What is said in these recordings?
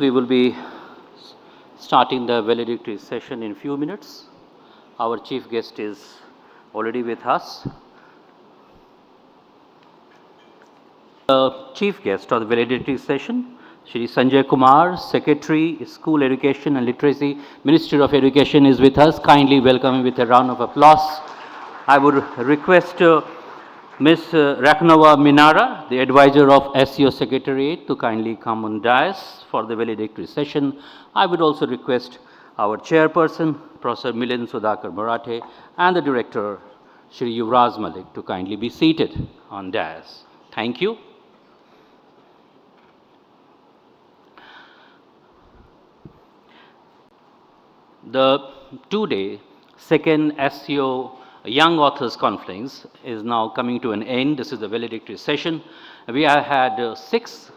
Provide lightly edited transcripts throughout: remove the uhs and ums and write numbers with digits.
We will be starting the valedictory session in few minutes. Our chief guest is already with us. The chief guest of the valedictory session, Shri Sanjay Kumar, Secretary, School Education and Literacy, Ministry of Education is with us. Kindly welcome him with a round of applause. I would request Ms. Rakhanova Minara, the advisor of SCO Secretariat, to kindly come on dais for the valedictory session. I would also request our chairperson, Professor Milind Sudhakar Marathe, and the director, Shri Yuvraj Malik, to kindly be seated on dais. Thank you. The two-day second SCO Young Authors Conference is now coming to an end. This is the valedictory session. We have had 6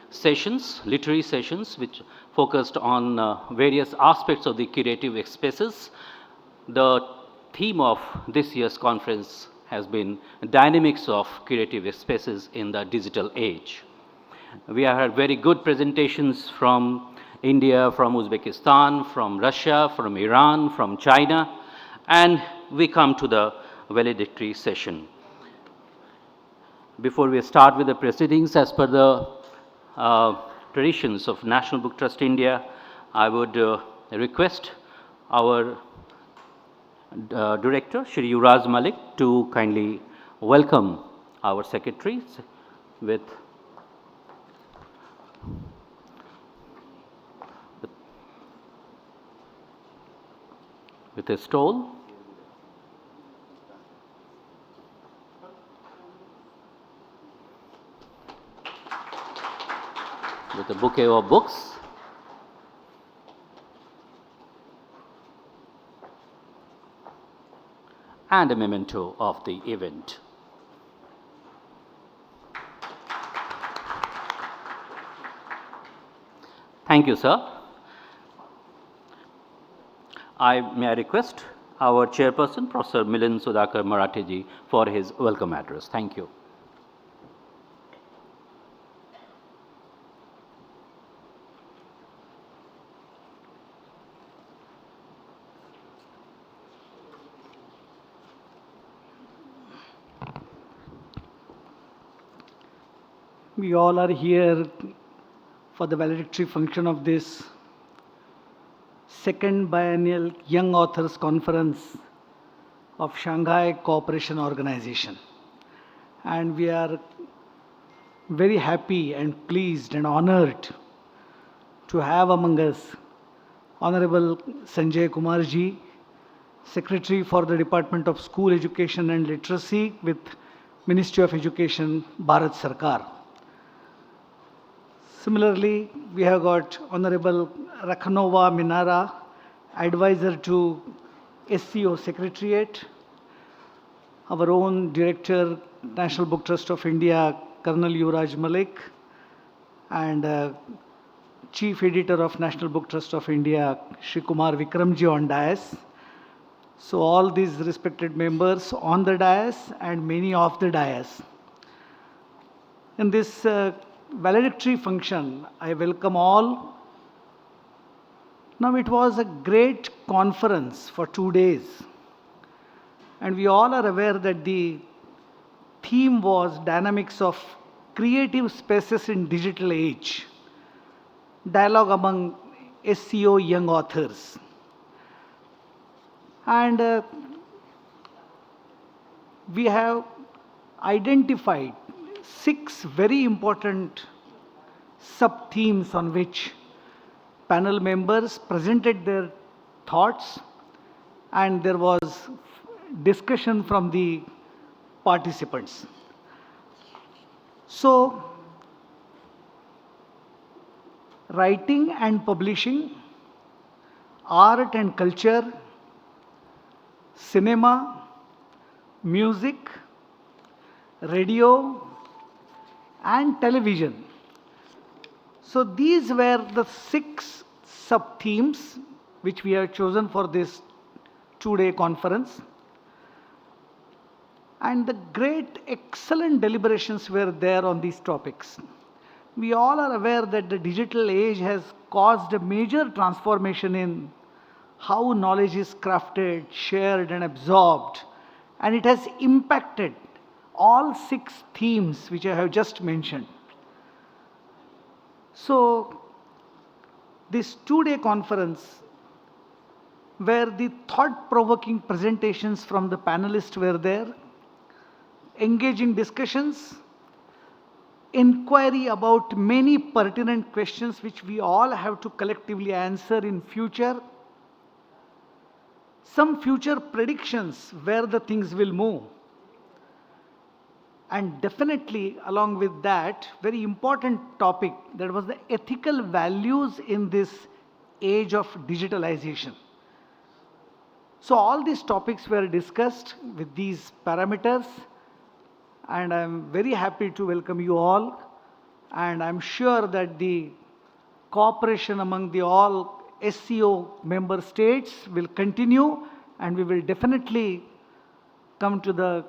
sessions, literary sessions, which focused on various aspects of the creative spaces. The theme of this year's conference has been dynamics of creative spaces in the digital age. We have had very good presentations from India, from Uzbekistan, from Russia, from Iran, from China, and we come to the valedictory session. Before we start with the proceedings, as per the traditions of National Book Trust India, I would request our director, Shri Yuvraj Malik, to kindly welcome our secretaries with a stole. With a bouquet of books. And a memento of the event. Thank you, sir. May I request our chairperson, Professor Milind Sudhakar Marathe ji, for his welcome address. Thank you. We all are here for the valedictory function of this second biennial Young Authors Conference of Shanghai Cooperation Organization. And we are very happy and pleased and honored to have among us Honorable Sanjay Kumar ji, Secretary for the Department of School Education and Literacy with Ministry of Education, Bharat Sarkar. Similarly, we have got Honorable Rakhanova Minara, Advisor to SCO Secretariat, our own Director, National Book Trust of India, Colonel Yuvraj Malik, and Chief Editor of National Book Trust of India, Shri Kumar Vikram ji on dais. So all these respected members on the dais and many off the dais. In this valedictory function, I welcome all. Now it was a great conference for 2 days. And we all are aware that the theme was dynamics of creative spaces in digital age. Dialogue among SCO young authors. And we have identified 6 very important sub-themes on which panel members presented their thoughts, and there was discussion from the participants. So, writing and publishing, art and culture, cinema, music, radio, and television. So these were the 6 sub-themes which we have chosen for this 2-day conference. And the great, excellent deliberations were there on these topics. We all are aware that the digital age has caused a major transformation in how knowledge is crafted, shared, and absorbed. And it has impacted all 6 themes which I have just mentioned. So, this 2-day conference, where the thought-provoking presentations from the panelists were there, engaging discussions, inquiry about many pertinent questions which we all have to collectively answer in future, some future predictions where the things will move. And definitely along with that, very important topic, that was the ethical values in this age of digitalization. So all these topics were discussed with these parameters, and I'm very happy to welcome you all, and I'm sure that the cooperation among the all SCO member states will continue, and we will definitely come to the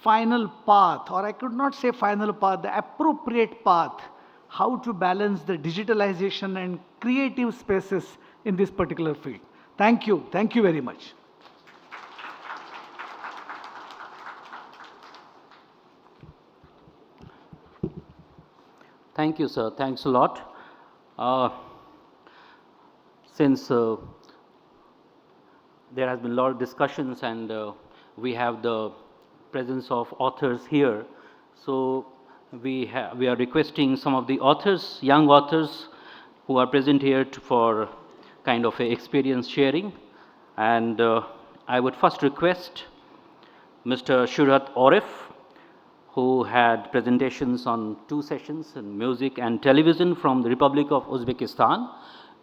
final path, or I could not say final path, the appropriate path, how to balance the digitalization and creative spaces in this particular field. Thank you very much. Thank you, sir. Thanks a lot. Since there has been a lot of discussions and we have the presence of authors here, so we are requesting some of the authors, young authors, who are present here for kind of a experience sharing. And I would first request Mr. Shurat Orif, who had presentations on 2 sessions in music and television from the Republic of Uzbekistan,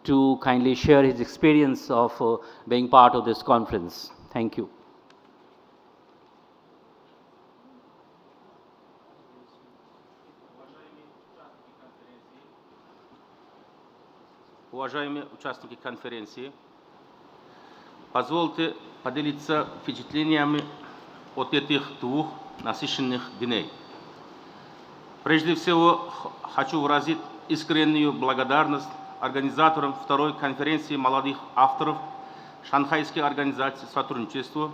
to kindly share his experience of being part of this conference. Thank you. Уважаемые участники конференции, позвольте поделиться впечатлениями от этих 2 насыщенных дней. Прежде всего, хочу выразить искреннюю благодарность организаторам 2-й конференции молодых авторов Шанхайской организации сотрудничества,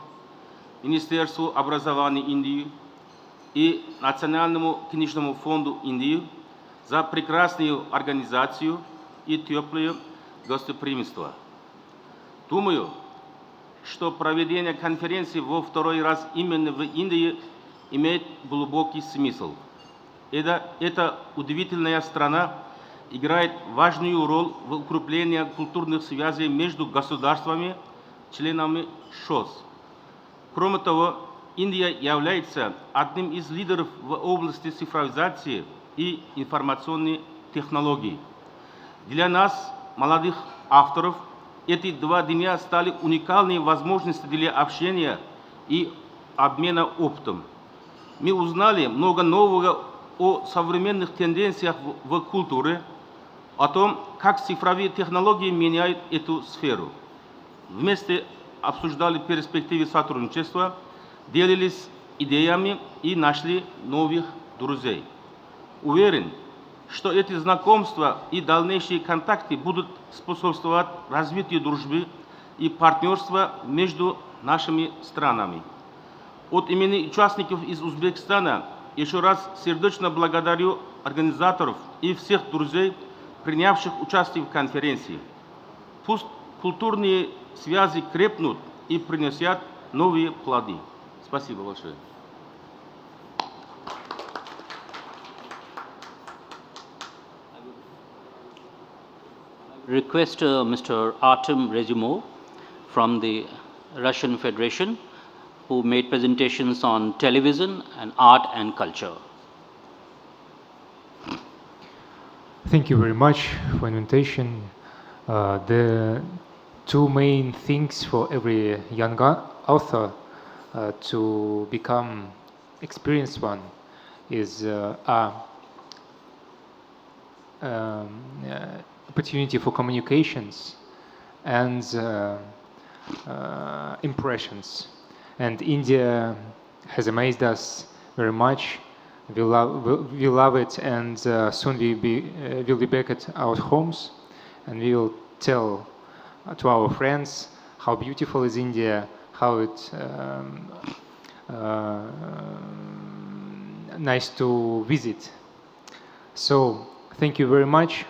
Министерству образования Индии и Национальному книжному фонду Индии за прекрасную организацию и теплое гостеприимство. Думаю, что проведение конференции во 2-й раз именно в Индии имеет глубокий смысл. Эта удивительная страна играет важную роль в укреплении культурных связей между государствами, членами ШОС. Кроме того, Индия является одним из лидеров в области цифровизации и информационной технологий. Для нас, молодых авторов, эти 2 дня стали уникальной возможностью для общения и обмена опытом. Мы узнали много нового о современных тенденциях в культуре, о том, как цифровые технологии меняют эту сферу. Вместе обсуждали перспективы сотрудничества, делились идеями и нашли новых друзей. Уверен, что эти знакомства и дальнейшие контакты будут способствовать развитию дружбы и партнерства между нашими странами. От имени участников из Узбекистана еще раз сердечно благодарю организаторов и всех друзей, принявших участие в конференции. Пусть культурные связи крепнут и приносят новые плоды. Спасибо большое. Request Mr. Artem Rezumov from the Russian Federation, who made presentations on television and art and culture. Thank you very much for invitation. The 2 main things for every young author to become experienced one is opportunity for communications and impressions. And India has amazed us very much. We love it, and soon we'll be back at our homes. and we will tell to our friends how beautiful is India, how it's nice to visit. So thank you very much.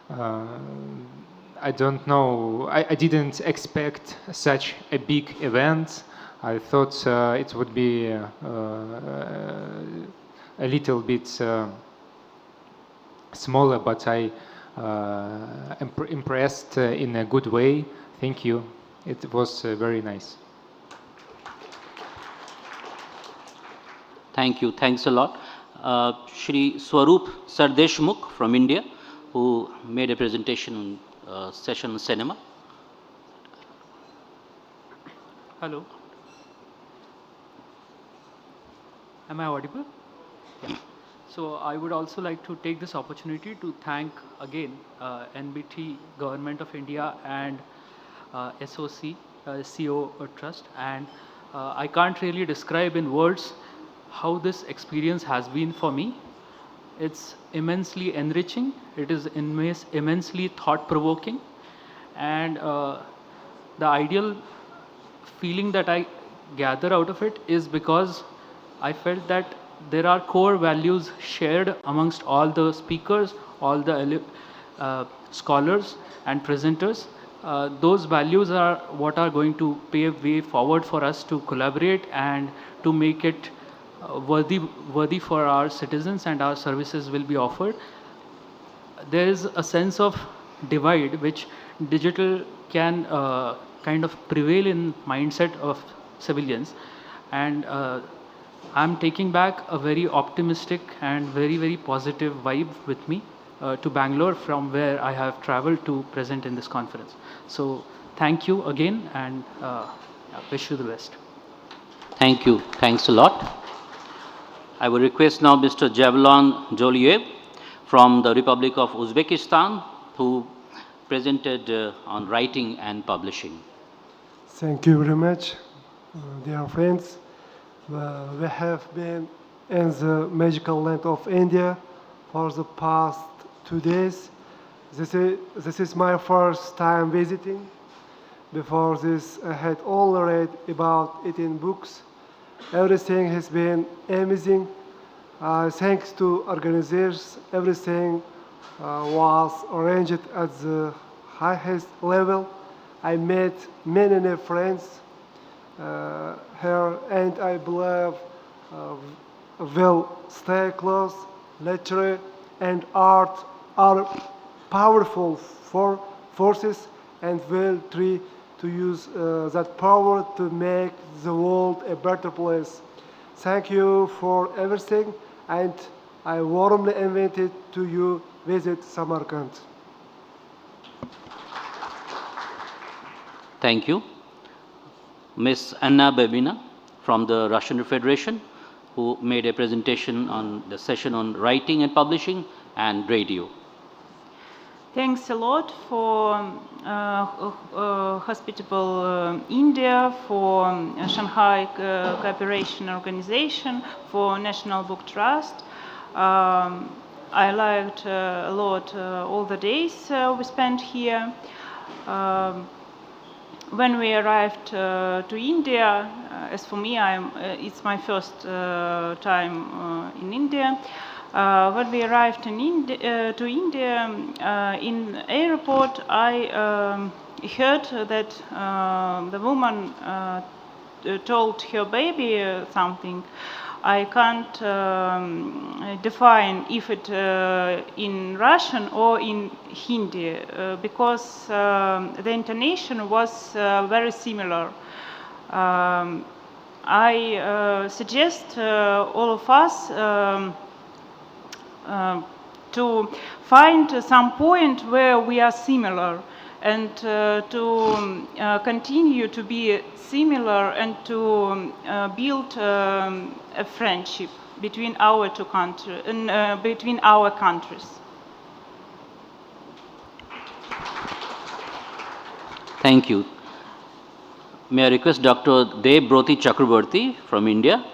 I don't know, I didn't expect such a big event. I thought it would be a little bit smaller, but I impressed in a good way. Thank you. It was very nice. Thank you. Thanks a lot. Shri Swaroop Sardeshmukh from India, who made a presentation on session on cinema. Hello. Am I audible? Yeah. So I would also like to take this opportunity to thank again NBT, Government of India, and SOC, SCO Trust. And I can't really describe in words how this experience has been for me. It's immensely enriching. It is immensely thought-provoking. And the ideal feeling that I gather out of it is because I felt that there are core values shared amongst all the speakers, all the scholars and presenters. Those values are what are going to pave way forward for us to collaborate and to make it worthy for our citizens, and our services will be offered. There is a sense of divide which digital can kind of prevail in mindset of civilians, and I'm taking back a very optimistic and very positive vibe with me to Bangalore, from where I have traveled to present in this conference. So thank you again, and wish you the best. Thank you. Thanks a lot. I will request now Mr. Javelon Joliev from the Republic of Uzbekistan, who presented on writing and publishing. Thank you very much, dear friends. We have been in the magical land of India for the past 2 days. This is my first time visiting. Before this, I had only read about it in books. Everything has been amazing. Thanks to organizers, everything was arranged at the highest level. I met many new friends here, and I believe will stay close. Literature and art are powerful forces, and will try to use that power to make the world a better place. Thank you for everything, and I warmly invite you visit Samarkand. Thank you. Ms. Anna Babina from the Russian Federation, who made a presentation on the session on writing and publishing and radio. Thanks a lot for hospitable India, for Shanghai Cooperation Organization, for National Book Trust. I liked a lot all the days we spent here. When we arrived to India, as for me, it's my first time in India. When we arrived to India, in airport, I heard that the woman told her baby something. I can't define if it in Russian or in Hindi because the intonation was very similar. I suggest all of us to find some point where we are similar, and to continue to be similar, and to build a friendship between our two countries and between our countries. Thank you. May I request Dr. Debroti Chakraborty from India,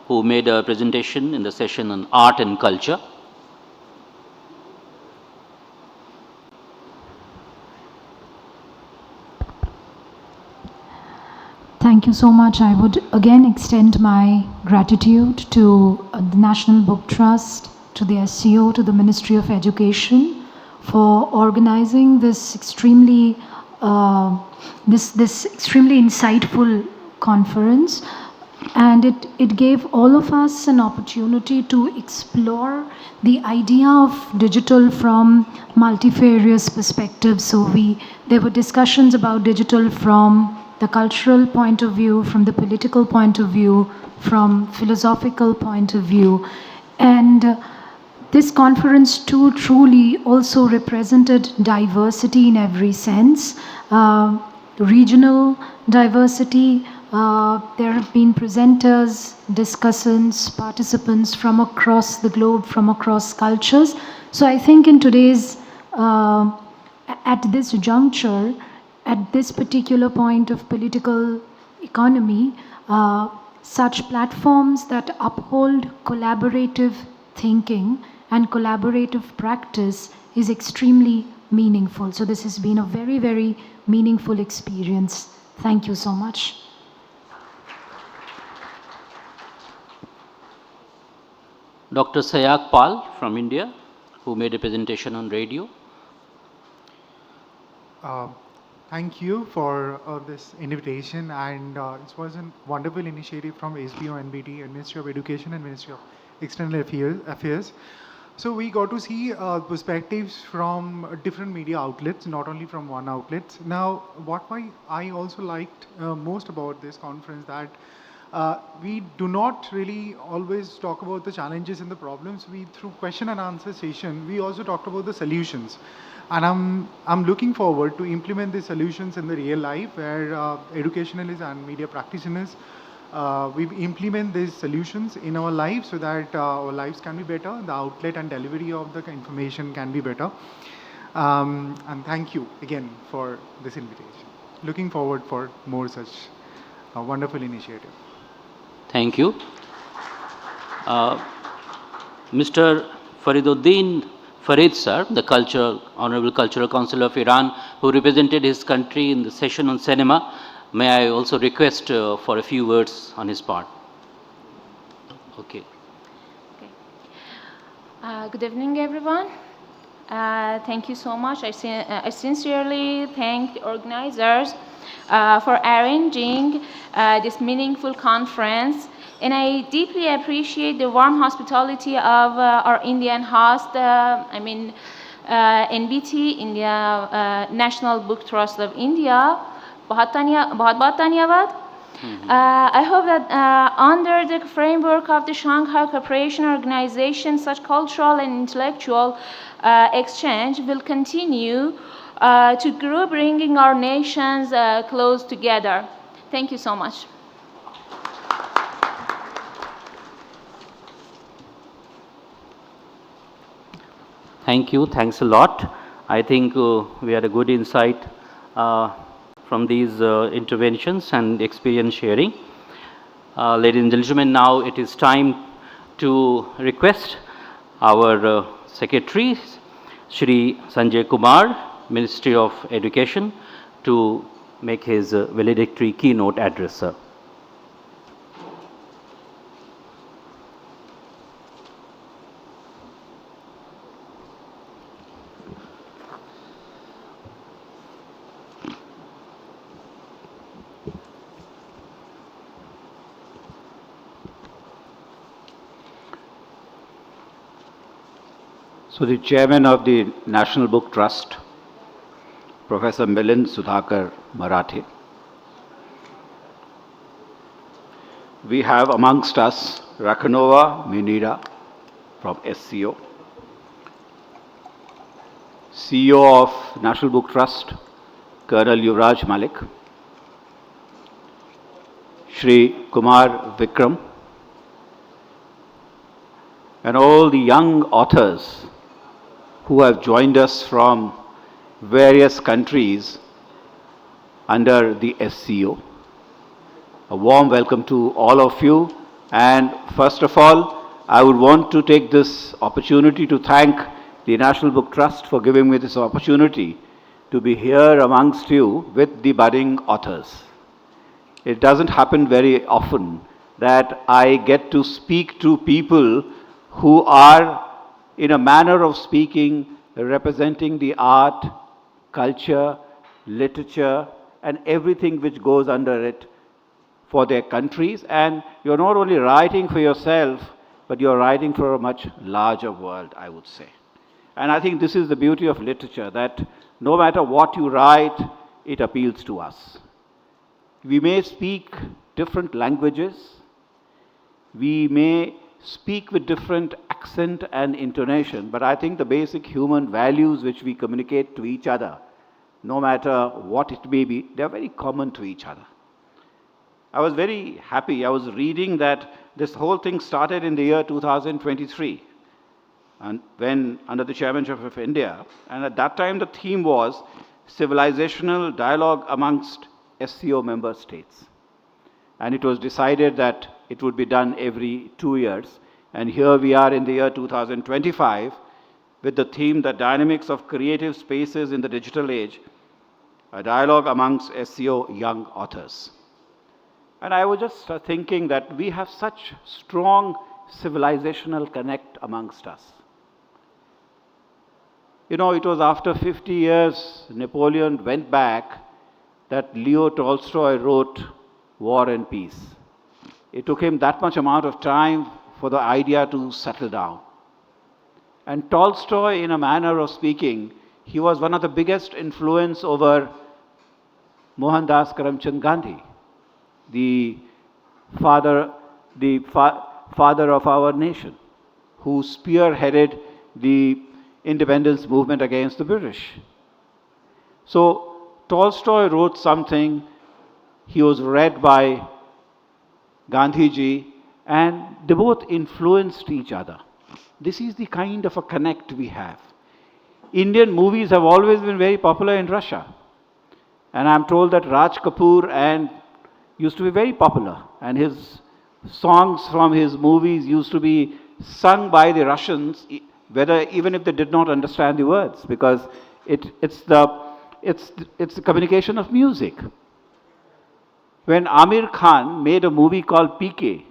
who made a presentation in the session on art and culture. Thank you so much. I would again extend my gratitude to the National Book Trust, to the SCO, to the Ministry of Education for organizing this extremely this extremely insightful conference, and it gave all of us an opportunity to explore the idea of digital from multifarious perspectives. So there were discussions about digital from the cultural point of view, from the political point of view, from philosophical point of view, and this conference too truly also represented diversity in every sense, regional diversity. There have been presenters, discussants, participants from across the globe, from across cultures. So I think in today's, at this juncture, at this particular point of political economy, such platforms that uphold collaborative thinking and collaborative practice is extremely meaningful. So this has been a very, very meaningful experience. Thank you so much. Dr. Sayak Pal from India, who made a presentation on radio. Thank you for this invitation, and it was a wonderful initiative from SBO, NBT, and Ministry of Education and Ministry of External Affairs. So we got to see perspectives from different media outlets, not only from one outlet. Now, what I also liked most about this conference that we do not really always talk about the challenges and the problems. Through question and answer session, we also talked about the solutions. And I'm looking forward to implement these solutions in the real life, where educationalists and media practitioners, we implement these solutions in our lives so that our lives can be better, the outlet and delivery of the information can be better. And thank you again for this invitation. Looking forward for more such a wonderful initiative. Thank you. Mr. Fariduddin Farid sir, the Honorable Cultural Council of Iran, who represented his country in the session on cinema, may I also request for a few words on his part? Okay. Good evening, everyone. Thank you so much. I sincerely thank the organizers for arranging this meaningful conference, and I deeply appreciate the warm hospitality of our Indian host, NBT-India, National Book Trust of India. बहुत धन्यवाद. I hope that under the framework of the Shanghai Cooperation Organization, such cultural and intellectual exchange will continue to grow, bringing our nations close together. Thank you so much. Thank you. Thanks a lot. I think we had a good insight from these interventions and experience sharing. Ladies and gentlemen, now it is time to request our Secretary, Shri Sanjay Kumar, Ministry of Education, to make his valedictory keynote address, sir. So the Chairman of the National Book Trust, Professor Milind Sudhakar Marathe. We have amongst us Rakhanova Minara from SCO, CEO of National Book Trust, Colonel Yuvraj Malik, Shri Kumar Vikram, and all the young authors who have joined us from various countries under the SCO. A warm welcome to all of you, and first of all, I would want to take this opportunity to thank the National Book Trust for giving me this opportunity to be here amongst you with the budding authors. it doesn't happen very often that I get to speak to people who are, in a manner of speaking, representing the art, culture, literature, and everything which goes under it for their countries. And you're not only writing for yourself, but you're writing for a much larger world, I would say. And I think this is the beauty of literature, that no matter what you write, it appeals to us. We may speak different languages, we may speak with different accent and intonation, but I think the basic human values which we communicate to each other, no matter what it may be, they are very common to each other. I was very happy. I was reading that this whole thing started in the year 2023, and when under the chairmanship of India, and at that time the theme was civilizational dialogue amongst SCO member states. And it was decided that it would be done every 2 years. And here we are in the year 2025 with the theme, the dynamics of creative spaces in the digital age, a dialogue amongst SCO young authors. And I was just thinking that we have such strong civilizational connect amongst us. You know, it was after 50 years Napoleon went back that Leo Tolstoy wrote War and Peace. It took him that much amount of time for the idea to settle down. And Tolstoy, in a manner of speaking, he was one of the biggest influence over Mohandas Karamchand Gandhi, the father of our nation, who spearheaded the independence movement against the British. So Tolstoy wrote something, he was read by Gandhiji, and they both influenced each other. This is the kind of a connect we have. Indian movies have always been very popular in Russia. And I'm told that Raj Kapoor used to be very popular, and his songs from his movies used to be sung by the Russians, even if they did not understand the words, because it's the communication of music. When Amir Khan made a movie called PK,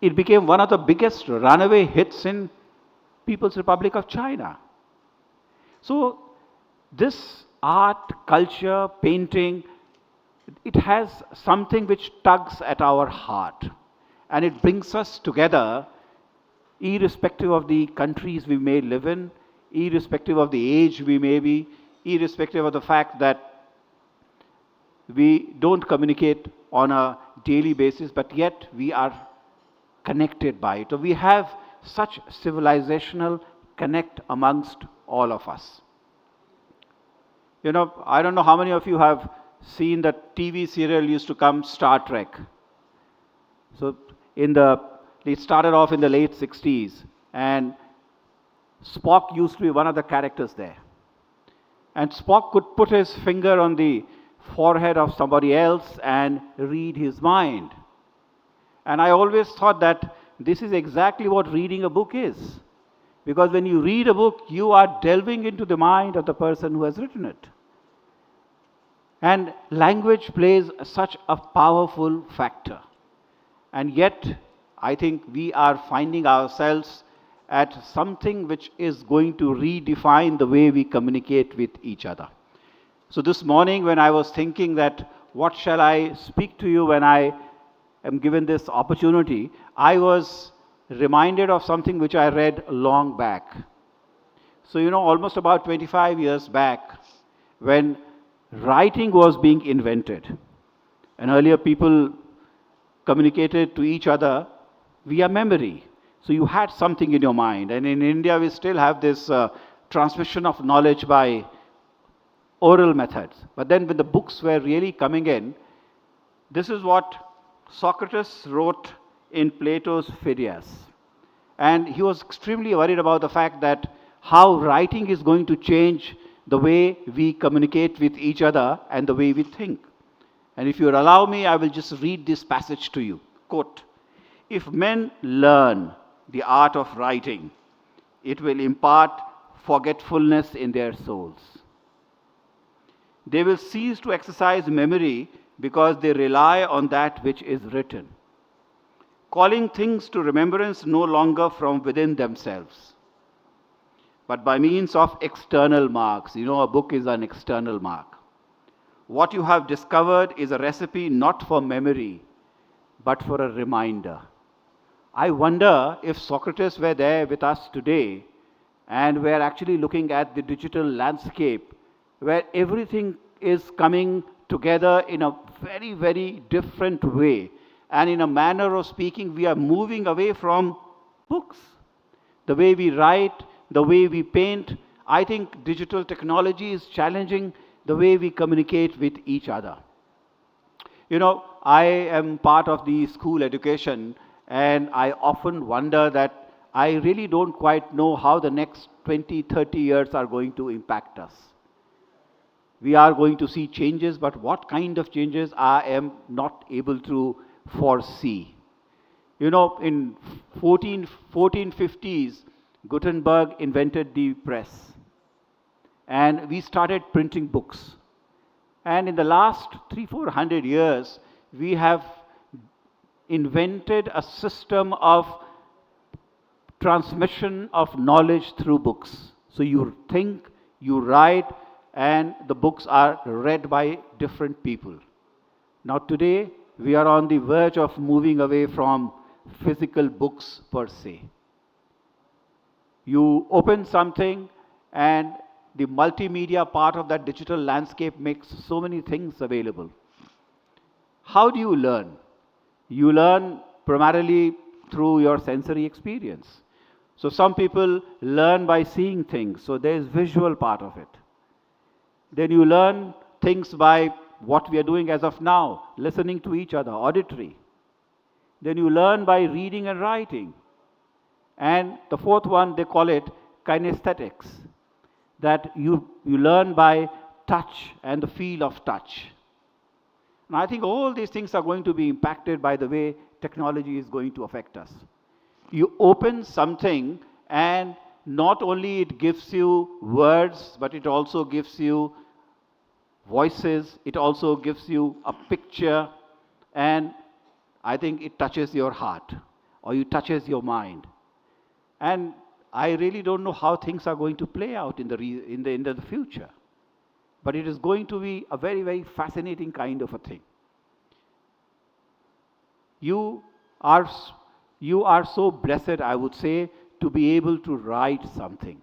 it became one of the biggest runaway hits in People's Republic of China. So this art, culture, painting, it has something which tugs at our heart, and it brings us together irrespective of the countries we may live in, irrespective of the age we may be, irrespective of the fact that we don't communicate on a daily basis, but yet we are connected by it. So we have such civilizational connect amongst all of us. You know, I don't know how many of you have seen the TV serial used to come, Star Trek. So it started off in the late 60s, and Spock used to be one of the characters there. And Spock could put his finger on the forehead of somebody else and read his mind. And I always thought that this is exactly what reading a book is. Because when you read a book, you are delving into the mind of the person who has written it. And language plays such a powerful factor. And yet, I think we are finding ourselves at something which is going to redefine the way we communicate with each other. So this morning when I was thinking that what shall I speak to you when I am given this opportunity, I was reminded of something which I read long back. So you know, almost about 25 years back, when writing was being invented, and earlier people communicated to each other via memory. So you had something in your mind. And in India, we still have this transmission of knowledge by oral methods. But then when the books were really coming in, this is what Socrates wrote in Plato's Phidias. And he was extremely worried about the fact that how writing is going to change the way we communicate with each other and the way we think. And if you would allow me, I will just read this passage to you. Quote, "If men learn the art of writing, it will impart forgetfulness in their souls. They will cease to exercise memory because they rely on that which is written, calling things to remembrance no longer from within themselves, but by means of external marks. You know, a book is an external mark. What you have discovered is a recipe not for memory, but for a reminder. I wonder if Socrates were there with us today and we're actually looking at the digital landscape where everything is coming together in a very, very different way. And in a manner of speaking, we are moving away from books. The way we write, the way we paint, I think digital technology is challenging the way we communicate with each other. You know, I am part of the school education, and I often wonder that I really don't quite know how the next 20, 30 years are going to impact us. We are going to see changes, but what kind of changes I am not able to foresee. You know, in 1450s, Gutenberg invented the press, and we started printing books. And in the last 300-400 years, we have invented a system of transmission of knowledge through books. So you think, you write, and the books are read by different people. Now today, we are on the verge of moving away from physical books per se. You open something, and the multimedia part of that digital landscape makes so many things available. How do you learn? You learn primarily through your sensory experience. So some people learn by seeing things, so there is visual part of it. Then you learn things by what we are doing as of now, listening to each other, auditory. Then you learn by reading and writing. And the fourth one, they call it kinesthetics, that you learn by touch and the feel of touch. And I think all these things are going to be impacted by the way technology is going to affect us. You open something, and not only it gives you words, but it also gives you voices, it also gives you a picture, and I think it touches your heart, or it touches your mind. And I really don't know how things are going to play out in the future. But it is going to be a very, very fascinating kind of a thing. You are so blessed, I would say, to be able to write something.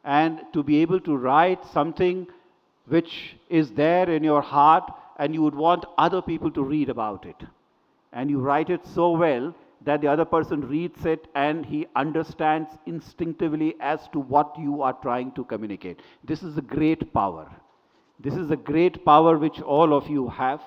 And to be able to write something which is there in your heart, and you would want other people to read about it. And you write it so well that the other person reads it and he understands instinctively as to what you are trying to communicate. This is a great power. This is a great power which all of you have.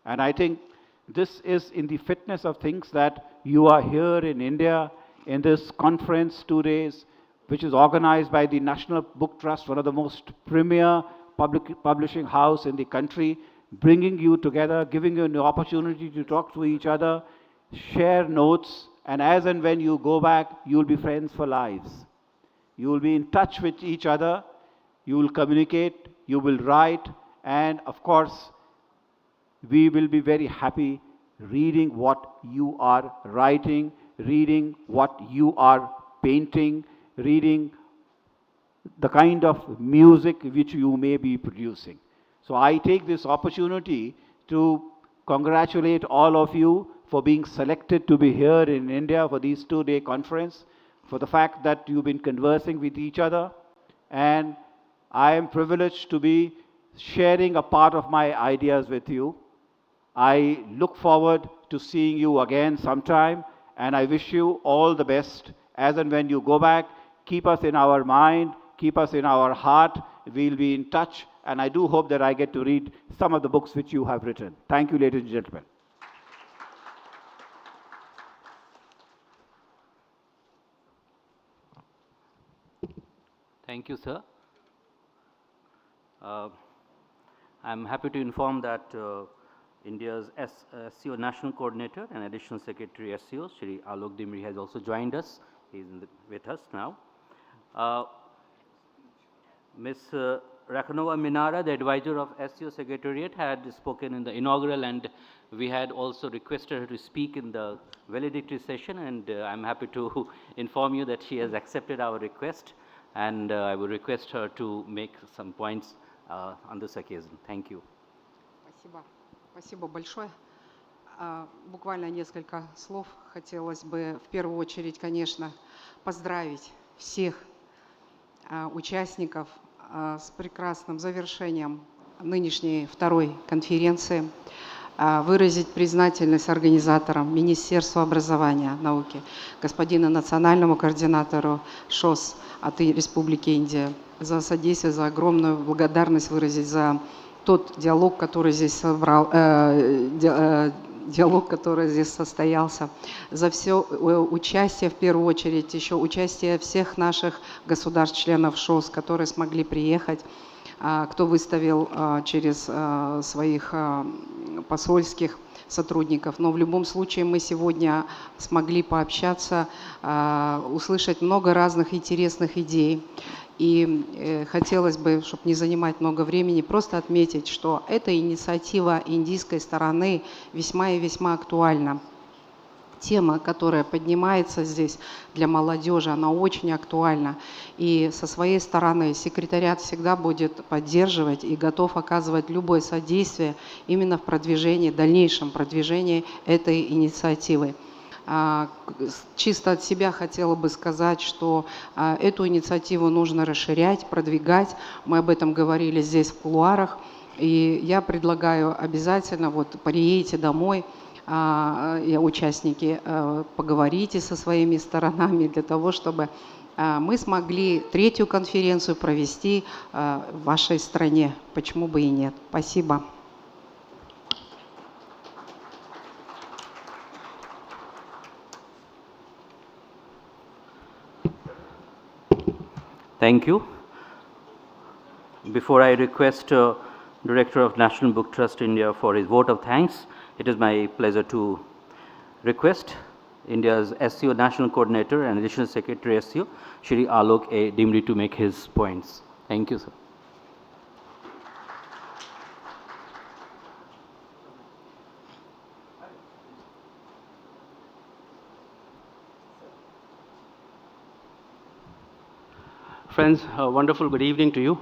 And I think this is in the fitness of things that you are here in India in this conference 2 days, which is organized by the National Book Trust, one of the most premier publishing house in the country, bringing you together, giving you an opportunity to talk to each other, share notes, and as and when you go back, you will be friends for lives. You will be in touch with each other, you will communicate, you will write, and of course, we will be very happy reading what you are writing, reading what you are painting, reading the kind of music which you may be producing. So I take this opportunity to congratulate all of you for being selected to be here in India for these 2-day conference, for the fact that you've been conversing with each other, and I am privileged to be sharing a part of my ideas with you. I look forward to seeing you again sometime, and I wish you all the best. As and when you go back, keep us in our mind, keep us in our heart. We'll be in touch, and I do hope that I get to read some of the books which you have written. Thank you, ladies and gentlemen. Thank you, sir. I'm happy to inform that India's SCO National Coordinator and Additional Secretary SCO, Shri Alok Dimri, has also joined us. He is with us now. Ms. Rakhanova Minara, the advisor of SCO Secretariat, had spoken in the inaugural, and we had also requested her to speak in the valedictory session, and I'm happy to inform you that she has accepted our request, and I will request her to make some points on this occasion. Thank you. Спасибо. Спасибо большое. Буквально несколько слов. Хотелось бы в первую очередь, конечно, поздравить всех участников с прекрасным завершением нынешней второй конференции, выразить признательность организаторам, Министерству образования и науки, господину национальному координатору ШОС от Республики Индия за содействие, за огромную благодарность выразить за тот диалог, который здесь состоялся, за все участие, в первую очередь, еще участие всех наших государств-членов ШОС, которые смогли приехать, кто выставил через своих посольских сотрудников. Но в любом случае мы сегодня смогли пообщаться, услышать много разных интересных идей. И хотелось бы, чтобы не занимать много времени, просто отметить, что эта инициатива индийской стороны весьма и весьма актуальна. Тема, которая поднимается здесь для молодежи, она очень актуальна. И со своей стороны секретариат всегда будет поддерживать и готов оказывать любое содействие именно в продвижении, дальнейшем продвижении этой инициативы. Чисто от себя хотела бы сказать, что эту инициативу нужно расширять, продвигать. Мы об этом говорили здесь в кулуарах. И я предлагаю обязательно, приедете домой, участники, поговорите со своими сторонами для того, чтобы мы смогли третью конференцию провести в вашей стране. Почему бы и нет? Спасибо. Thank you. Before I request Director of National Book Trust India for his vote of thanks, it is my pleasure to request India's SCO National Coordinator and Additional Secretary SCO, Shri Alok A, Dimri, to make his points. Thank you, sir. Friends, a wonderful good evening to you.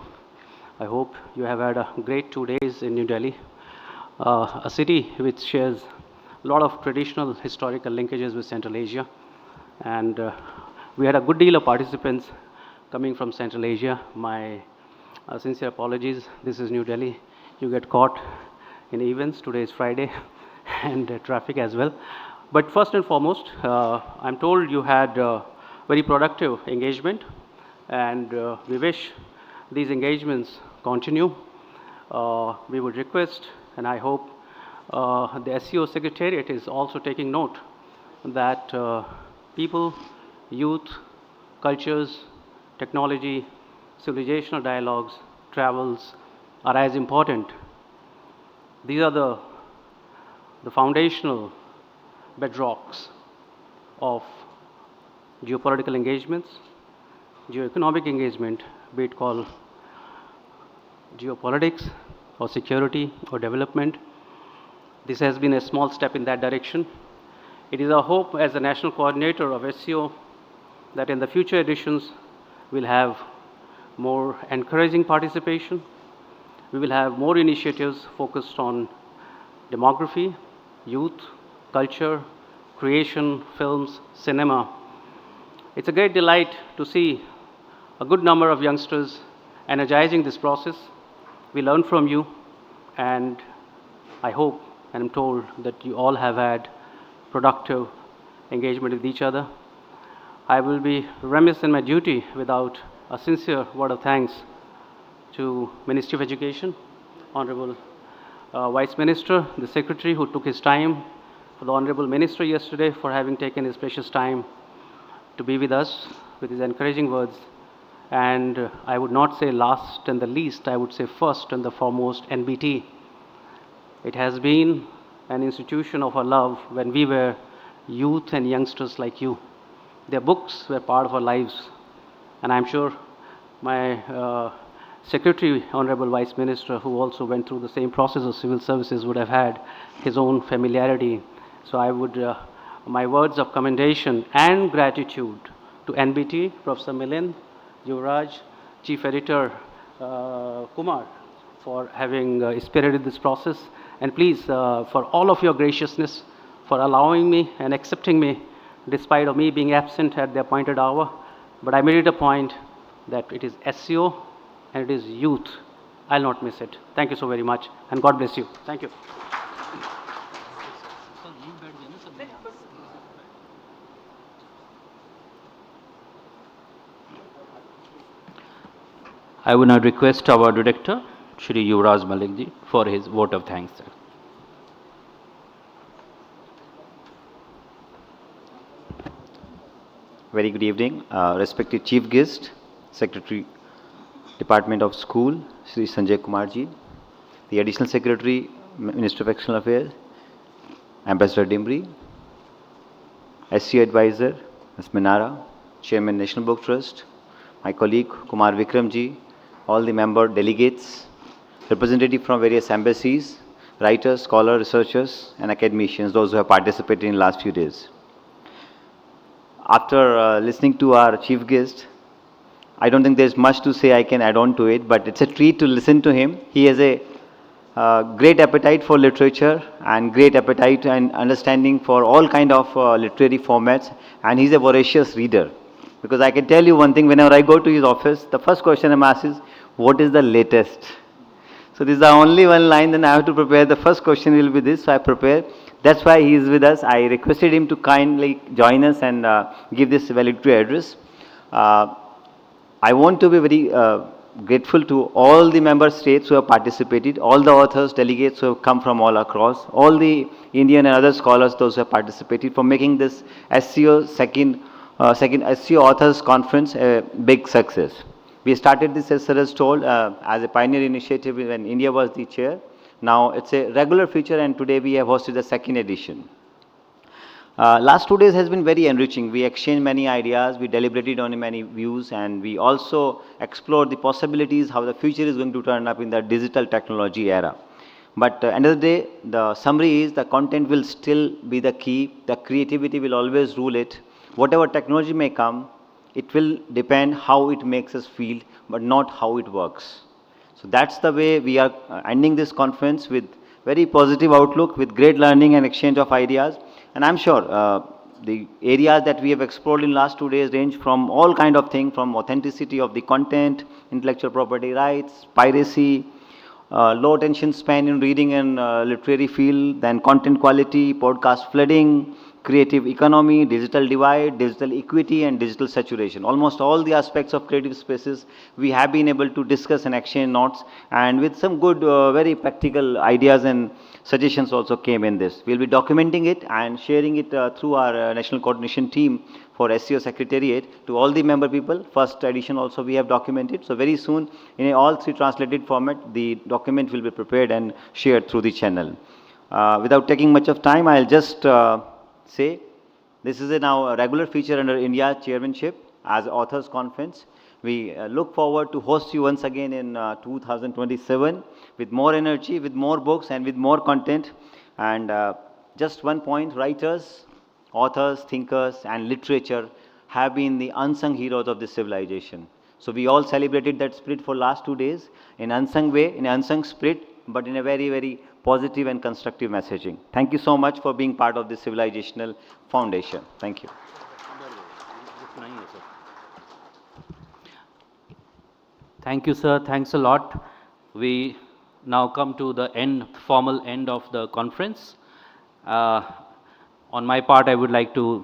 I hope you have had a great 2 days in New Delhi, a city which shares a lot of traditional historical linkages with Central Asia. And we had a good deal of participants coming from Central Asia. My sincere apologies. This is New Delhi. You get caught in events. Today is Friday and traffic as well. But first and foremost, I'm told you had very productive engagement. And we wish these engagements continue. We would request, and I hope the SCO Secretariat is also taking note that people, youth, cultures, technology, civilizational dialogues, travels are as important. These are the foundational bedrocks of geopolitical engagements, geoeconomic engagement, be it called geopolitics or security or development. This has been a small step in that direction. It is our hope as the National Coordinator of SCO that in the future editions we'll have more encouraging participation. We will have more initiatives focused on demography, youth, culture, creation, films, cinema. It's a great delight to see a good number of youngsters energizing this process. We learn from you, and I hope and I'm told that you all have had productive engagement with each other. I will be remiss in my duty without a sincere word of thanks to Ministry of Education, Honorable Vice Minister, the Secretary who took his time, for the Honorable Minister yesterday for having taken his precious time to be with us with his encouraging words. And I would not say last and the least, I would say first and the foremost, NBT. It has been an institution of our love when we were youth and youngsters like you. Their books were part of our lives. And I'm sure my Secretary, Honorable Vice Minister, who also went through the same process of civil services, would have had his own familiarity. So I would, my words of commendation and gratitude to NBT, Professor Milind, Yuvraj, Chief Editor Kumar, for having spearheaded this process. And please, for all of your graciousness, for allowing me and accepting me, despite of me being absent at the appointed hour. But I made it a point that it is SCO and it is youth. I'll not miss it. Thank you so very much, and God bless you. Thank you. I would now request our director, Shri Yuvraj Malik ji, for his vote of thanks, sir. Very good evening, respected Chief Guest, Secretary, Department of School, Shri Sanjay Kumar ji, the Additional Secretary, Minister of External Affairs, Ambassador Dimri, SCO Advisor, Ms. Minara, Chairman, National Book Trust, my colleague Kumar Vikram ji, all the member delegates, representatives from various embassies, writers, scholars, researchers, and academicians, those who have participated in the last few days. After listening to our chief guest, I don't think there's much to say I can add on to it, but it's a treat to listen to him. He has a great appetite for literature and great appetite and understanding for all kind of literary formats, and he's a voracious reader. Because I can tell you one thing, whenever I go to his office, the first question I'm asked is, what is the latest? So this is the only one line, then I have to prepare. The first question will be this, so I prepare. That's why he is with us. I requested him to kindly join us and give this valedictory address. I want to be very grateful to all the member states who have participated, all the authors, delegates who have come from all across, all the Indian and other scholars, those who have participated, for making this SCO second SCO Authors Conference a big success. We started this, as sir has told, as a pioneer initiative when India was the chair. Now it's a regular feature, and today we have hosted the second edition. Last 2 days has been very enriching. We exchanged many ideas, we deliberated on many views, and we also explored the possibilities how the future is going to turn up in the digital technology era. But end of the day, the summary is the content will still be the key. The creativity will always rule it. Whatever technology may come, it will depend how it makes us feel, but not how it works. So that's the way we are ending this conference, with very positive outlook, with great learning and exchange of ideas. And I'm sure the areas that we have explored in last 2 days range from all kind of things, from authenticity of the content, intellectual property rights, piracy, low attention span in reading and literary field, then content quality, podcast flooding, creative economy, digital divide, digital equity, and digital saturation. Almost all the aspects of creative spaces we have been able to discuss and exchange notes, and with some good, very practical ideas and suggestions also came in this. We'll be documenting it and sharing it through our National Coordination team for SCO Secretariat to all the member people. First edition also we have documented. So very soon, in all 3 translated format, the document will be prepared and shared through the channel. Without taking much of time, I'll just say this is now a regular feature under India chairmanship as Authors Conference. We look forward to host you once again in 2027 with more energy, with more books, and with more content. And just one point, writers, authors, thinkers, and literature have been the unsung heroes of this civilization. So we all celebrated that spirit for last 2 days in unsung way, in unsung spirit, but in a very, very positive and constructive messaging. Thank you so much for being part of this civilizational foundation. Thank you. Thank you, sir. Thanks a lot. We now come to the formal end of the conference. On my part, I would like to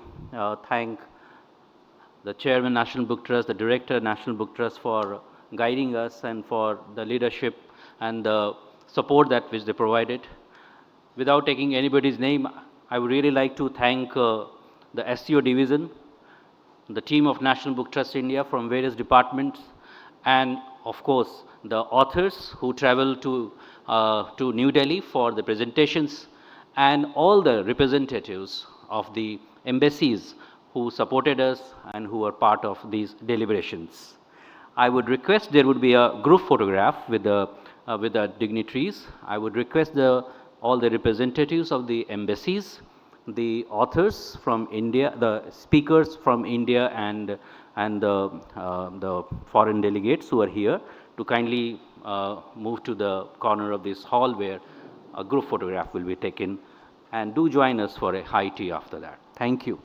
thank the Chairman, National Book Trust, the Director, National Book Trust, for guiding us and for the leadership and the support that which they provided. Without taking anybody's name, I would really like to thank the SCO division, the team of National Book Trust India from various departments, and of course the authors who traveled to New Delhi for the presentations, and all the representatives of the embassies who supported us and who were part of these deliberations. I would request there would be a group photograph with the dignitaries. I would request all the representatives of the embassies, the authors from India, the speakers from India, and the foreign delegates who are here to kindly move to the corner of this hall where a group photograph will be taken, and do join us for a high tea after that. Thank you.